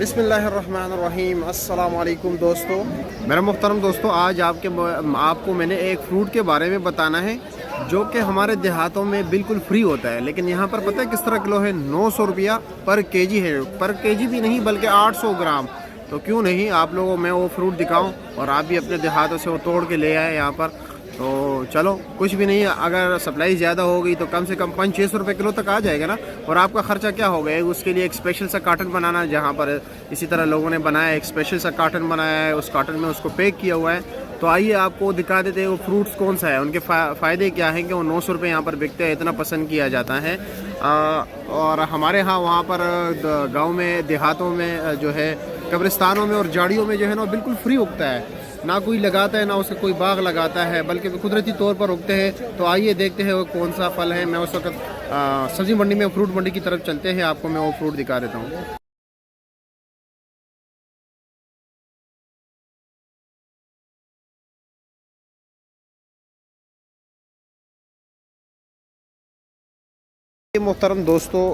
बिस्मिल्लाहिर्रहमानिर्रहीम। अस्सलाम वालेकुम दोस्तों, मेरा मुहतरम दोस्तों, आज आपको मैंने एक फ़्रूट के बारे में बताना है जो कि हमारे देहातों में बिल्कुल फ्री होता है, लेकिन यहाँ पर पता है किस तरह किलो है? 900 रुपया पर केजी है। पर केजी भी नहीं बल्कि 800 ग्राम। तो क्यों नहीं आप लोगों मैं वो फ्रूट दिखाऊँ और आप भी अपने देहातों से वो तोड़ के ले आए यहाँ पर। तो चलो, कुछ भी नहीं, अगर सप्लाई ज़्यादा हो गई तो कम से कम 500-600 रुपये किलो तक आ जाएगा ना। और आपका ख़र्चा क्या हो गया? उसके लिए एक स्पेशल सा कार्टन बनाना, जहाँ पर इसी तरह लोगों ने बनाया, एक स्पेशल सा कार्टन बनाया है, उस कार्टन में उसको पैक किया हुआ है। तो आइए आपको दिखा देते हैं वो फ्रूट्स कौन सा है, उनके फ़ायदे क्या हैं कि वो 900 रुपये यहाँ पर बिकते हैं, इतना पसंद किया जाता है। और हमारे यहाँ वहाँ पर गाँव में, देहातों में जो है, कब्रिस्तानों में और झाड़ियों में जो है ना बिल्कुल फ्री उगता है। ना कोई लगाता है, ना उसका कोई बाग लगाता है, बल्कि कुदरती तौर पर उगते हैं। तो आइए देखते हैं वो कौन सा फल है। मैं उस वक्त सब्ज़ी मंडी में, फ्रूट मंडी की तरफ चलते हैं, आपको मैं वो फ्रूट दिखा देता हूँ। मोहतरम दोस्तों,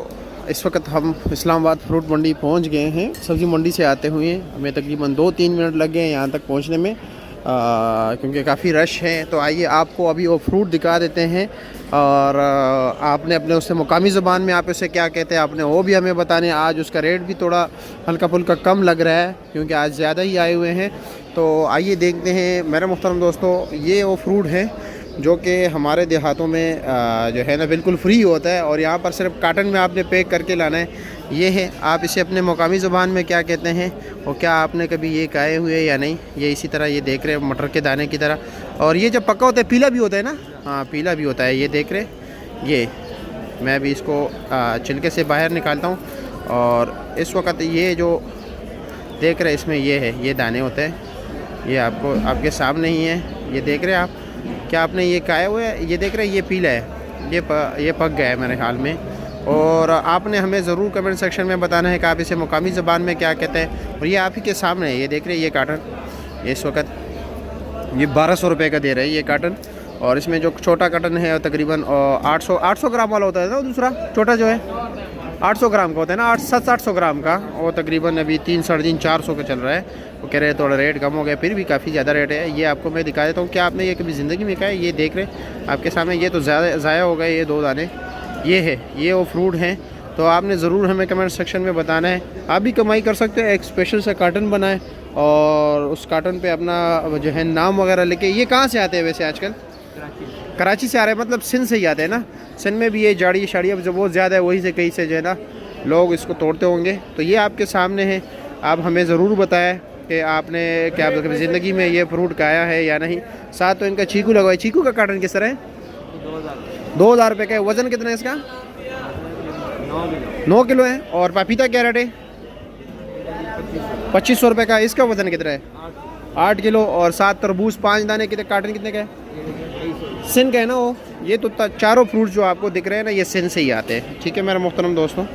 इस वक्त हम इस्लामाबाद फ्रूट मंडी पहुंच गए हैं। सब्ज़ी मंडी से आते हुए हमें तकरीबन 2-3 मिनट लग गए यहाँ तक पहुंचने में, क्योंकि काफ़ी रश है। तो आइए आपको अभी वो फ्रूट दिखा देते हैं, और आपने अपने उससे मुकामी ज़बान में आप उसे क्या कहते हैं आपने वो भी हमें बताने। आज उसका रेट भी थोड़ा हल्का फुल्का कम लग रहा है, क्योंकि आज ज़्यादा ही आए हुए हैं। तो आइए देखते हैं मेरे मुहतरम दोस्तों, ये वो फ्रूट है जो कि हमारे देहातों में जो है ना बिल्कुल फ्री होता है, और यहाँ पर सिर्फ कार्टन में आपने पैक करके लाना है। ये है, आप इसे अपने मुकामी ज़ुबान में क्या कहते हैं, और क्या आपने कभी ये खाए हुए या नहीं। ये इसी तरह ये देख रहे हैं, मटर के दाने की तरह। और ये जब पक्का होता है पीला भी होता है ना, हाँ पीला भी होता है। ये देख रहे, ये मैं अभी इसको छिलके से बाहर निकालता हूँ। और इस वक्त ये जो देख रहे हैं इसमें ये है, ये दाने होते हैं। ये आपको आपके सामने ही है, ये देख रहे हैं आप। क्या आपने ये खाया हुआ है? ये देख रहे हैं, ये पीला है, ये पक गया है मेरे ख्याल में। और आपने हमें ज़रूर कमेंट सेक्शन में बताना है कि आप इसे मुकामी ज़बान में क्या कहते हैं। और ये आप ही के सामने है, ये देख रहे हैं, ये कार्टन ये इस वक्त ये 1200 रुपये का दे रहे हैं ये कार्टन। और इसमें जो छोटा कार्टन है तकरीबन 800 ग्राम वाला होता है ना, दूसरा छोटा जो है 800 ग्राम का होता है ना, 700-800 ग्राम का। वो तकरीबन अभी 300-350 का चल रहा है। वो कह रहे हैं थोड़ा रेट कम हो गया, फिर भी काफ़ी ज़्यादा रेट है। ये आपको मैं दिखा देता हूँ। क्या आपने ये कभी ज़िंदगी में खाया? ये देख रहे आपके सामने, ये तो ज़्यादा ज़ाया हो गए ये 2 दाने। ये है, ये वो फ्रूट हैं। तो आपने ज़रूर हमें कमेंट सेक्शन में बताना है। आप भी कमाई कर सकते हैं, एक स्पेशल सा कार्टन बनाएं और उस कार्टन पे अपना जो है नाम वगैरह लेके। ये कहाँ से आते हैं वैसे आजकल? कराची से आ रहे हैं, मतलब सिंध से ही आते हैं ना। सिंध में भी ये झाड़ी शाड़ी अब जो बहुत ज़्यादा है, वहीं से कहीं से जो है ना लोग इसको तोड़ते होंगे। तो ये आपके सामने है, आप हमें ज़रूर बताएं कि आपने क्या ज़िंदगी में ये फ्रूट खाया है या नहीं। साथ तो इनका चीकू लगवाए। चीकू का कार्टन किस तरह है? 2000 रुपये का है। वज़न कितना है इसका? 9 किलो है। और पपीता क्या रेट है? 2500 रुपये का। इसका वज़न कितना है? 8 किलो। और 7 तरबूज 5 दाने कितने, कार्टन कितने का है? सिंध का है ना वो। ये तो चारों फ्रूट जो आपको दिख रहे हैं ना, ये सिंध से ही आते हैं। ठीक है मेरे मुहतरम दोस्तों।